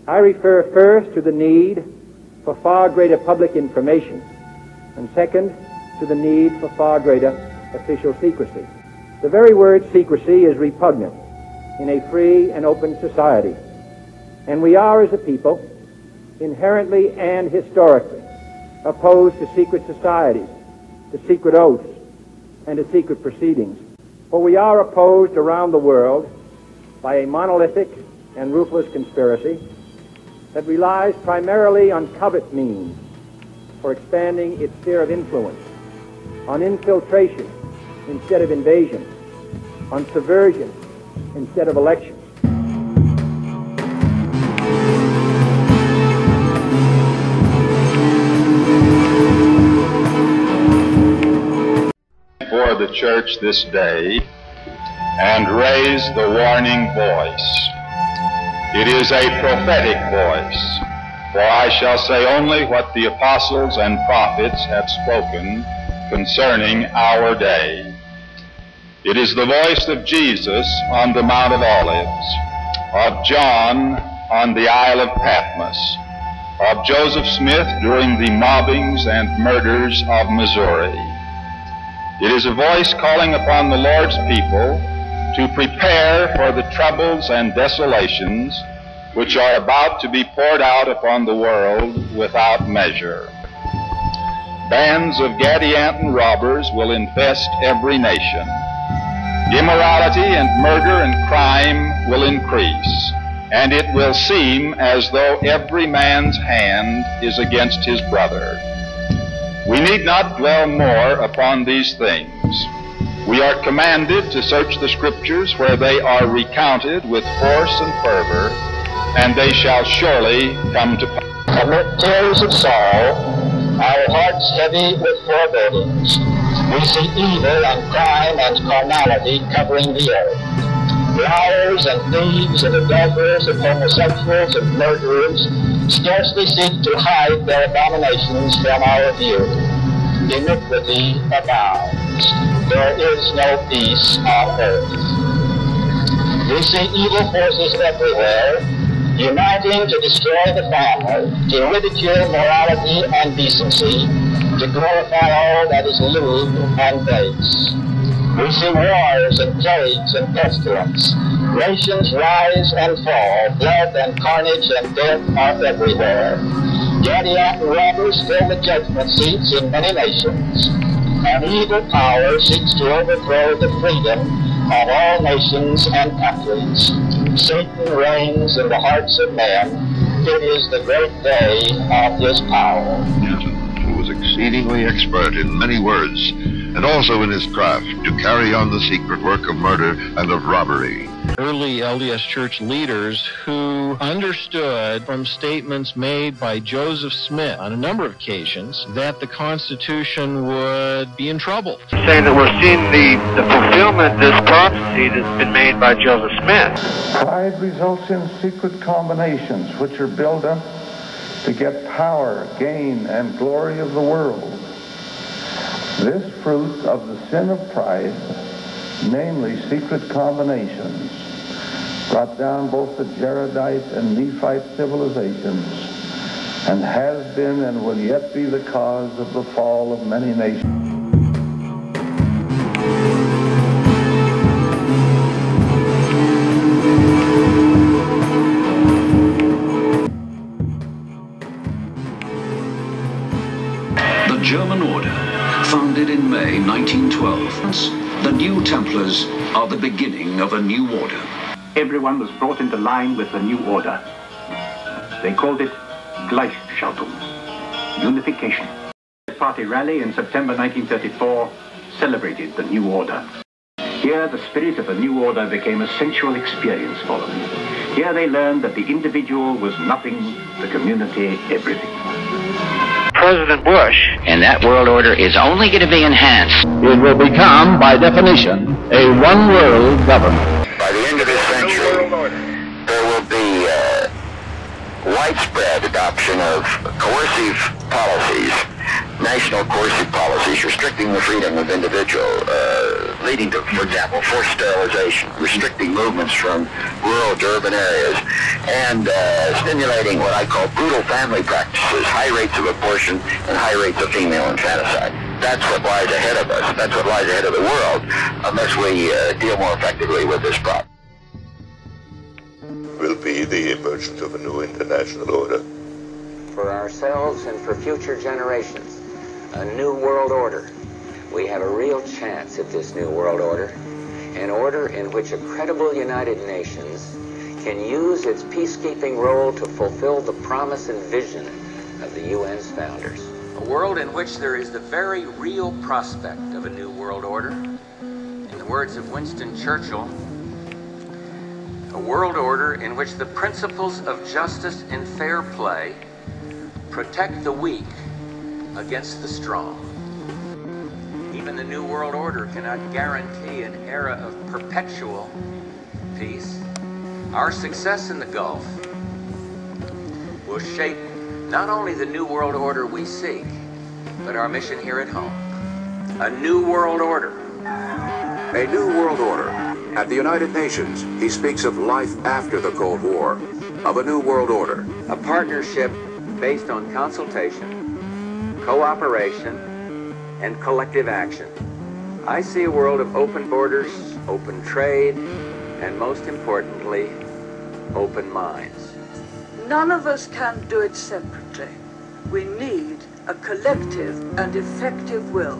I refer first to the need for far greater public information, and second, to the need for far greater official secrecy. The very word secrecy is repugnant in a free and open society, and we are, as a people, inherently and historically opposed to secret societies, to secret oaths, and to secret proceedings. For we are opposed around the world by a monolithic and ruthless conspiracy that relies primarily on covert means for expanding its sphere of influence, on infiltration instead of invasion, on subversion instead of election. For the church this day and raise the warning voice. It is a prophetic voice, for I shall say only what the apostles and prophets have spoken concerning our day. It is the voice of Jesus on the Mount of Olives, of John on the Isle of Patmos, of Joseph Smith during the mobbings and murders of Missouri. It is a voice calling upon the Lord's people to prepare for the troubles and desolations which are about to be poured out upon the world without measure. Bands of Gadianton robbers will infest every nation. Immorality and murder and crime will increase, and it will seem as though every man's hand is against his brother. We need not dwell more upon these things. We are commanded to search the Scriptures where they are recounted with force and fervor, and they shall surely come to pass. Amid tears of sorrow, our hearts heavy with forebodings, we see evil and crime and carnality covering the earth. Liars and thieves and adulterers and homosexuals and murderers scarcely seek to hide their abominations from our view. Iniquity abounds. There is no peace on earth. We see evil forces everywhere, uniting to destroy the family, to ridicule morality and decency, to glorify all that is lewd and base. We see wars and plagues and pestilence. Nations rise and fall. Blood and carnage and death are everywhere. Gadianton robbers fill the judgment seats in many nations. An evil power seeks to overthrow the freedom of all nations and countries. Satan reigns in the hearts of men. It is the great day of his power. Newton, who was exceedingly expert in many words, and also in his craft to carry on the secret work of murder and of robbery. Early LDS church leaders who understood from statements made by Joseph Smith on a number of occasions that the Constitution would be in trouble. Saying that we're seeing the fulfillment of this prophecy that's been made by Joseph Smith. Pride results in secret combinations which are built up to get power, gain, and glory of the world. This fruit of the sin of pride, namely secret combinations, brought down both the Jaredite and Nephite civilizations, and has been and will yet be the cause of the fall of many nations. The German Order, founded in May 1912. The New Templars are the beginning of a new order. Everyone was brought into line with the new order. They called it Gleichschaltung, unification. The party rally in September 1934 celebrated the new order. Here the spirit of the new order became a sensual experience for them. Here they learned that the individual was nothing, the community everything. President Bush. And that world order is only going to be enhanced. It will become, by definition, a one-world government. By the end of this century, there will be widespread adoption of coercive policies, national coercive policies restricting the freedom of individual leading to, for example, forced sterilization, restricting movements from rural to urban areas, and stimulating what I call brutal family practices, high rates of abortion and high rates of female infanticide. That's what lies ahead of us. That's what lies ahead of the world, unless we deal more effectively with this problem. Will be the emergence of a new international order. For ourselves and for future generations, a new world order. We have a real chance at this new world order, an order in which a credible United Nations can use its peacekeeping role to fulfill the promise and vision of the UN's founders. A world in which there is the very real prospect of a new world order. In the words of Winston Churchill, a world order in which the principles of justice and fair play protect the weak against the strong. Even the New World Order cannot guarantee an era of perpetual peace. Our success in the Gulf will shape not only the New World Order we seek, but our mission here at home. A new world order. A new world order. At the United Nations, he speaks of life after the Cold War, of a new world order. A partnership based on consultation, cooperation, and collective action. I see a world of open borders, open trade, and most importantly, open minds. None of us can do it separately. We need a collective and effective will.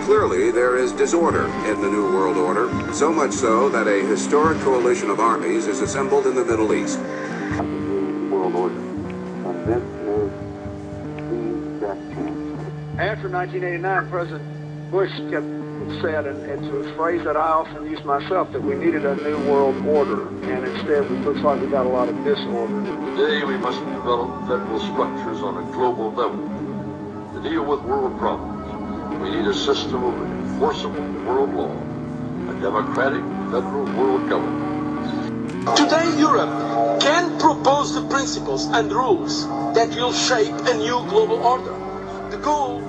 Clearly, there is disorder in the New World Order, so much so that a historic coalition of armies is assembled in the Middle East. The New World Order. And this is the best chance. After 1989, President Bush said, and it's a phrase that I often use myself, that we needed a new world order, and instead it looks like we got a lot of disorder. Today we must develop federal structures on a global level to deal with world problems. We need a system of enforceable world law, a democratic federal world government. Today Europe can propose the principles and rules that will shape a new global order. The goal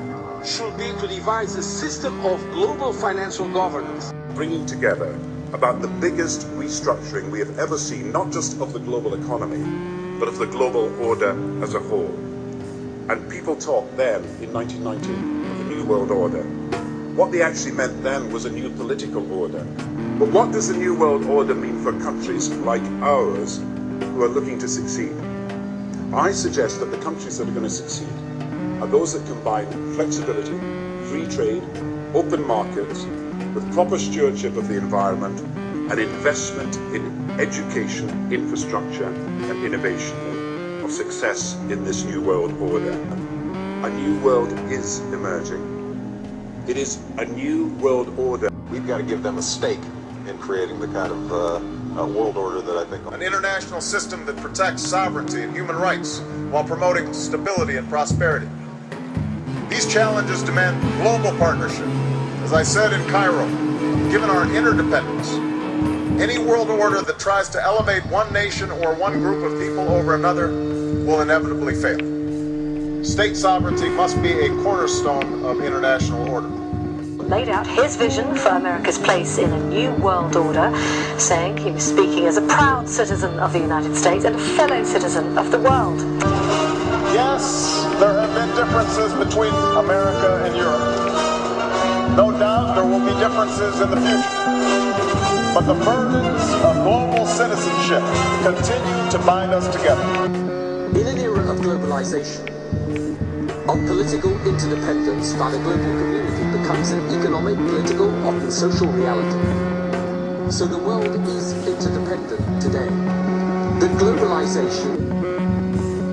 should be to devise a system of global financial governance. Bringing together about the biggest restructuring we have ever seen, not just of the global economy, but of the global order as a whole. And people talked then, in 1919, of the New World Order. What they actually meant then was a new political order. But what does the New World Order mean for countries like ours who are looking to succeed? I suggest that the countries that are going to succeed are those that combine flexibility, free trade, open markets, with proper stewardship of the environment, and investment in education, infrastructure, and innovation of success in this new world order. A new world is emerging. It is a new world order. We've got to give them a stake in creating the kind of world order that I think... An international system that protects sovereignty and human rights while promoting stability and prosperity. These challenges demand global partnership. As I said in Cairo, given our interdependence, any world order that tries to elevate one nation or one group of people over another will inevitably fail. State sovereignty must be a cornerstone of international order. Laid out his vision for America's place in a new world order, saying he was speaking as a proud citizen of the United States and a fellow citizen of the world. Yes, there have been differences between America and Europe. No doubt there will be differences in the future. But the burdens of global citizenship continue to bind us together. In an era of globalization, of political interdependence by the global community becomes an economic, political, often social reality. So the world is interdependent today. The globalization.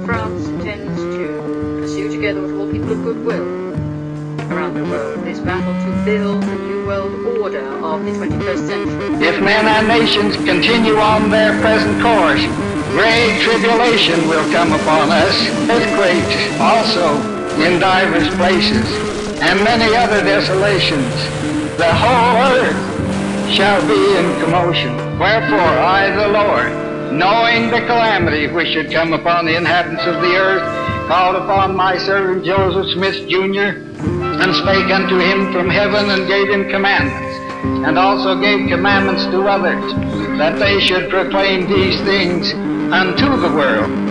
France intends to pursue together with all people of goodwill around the world this battle to build a new world order of the 21st century. If men and nations continue on their present course, great tribulation will come upon us, earthquakes also in divers places, and many other desolations. The whole earth shall be in commotion. Wherefore I, the Lord, knowing the calamity which should come upon the inhabitants of the earth, called upon my servant Joseph Smith, Jr., and spake unto him from heaven, and gave him commandments, and also gave commandments to others, that they should proclaim these things unto the world.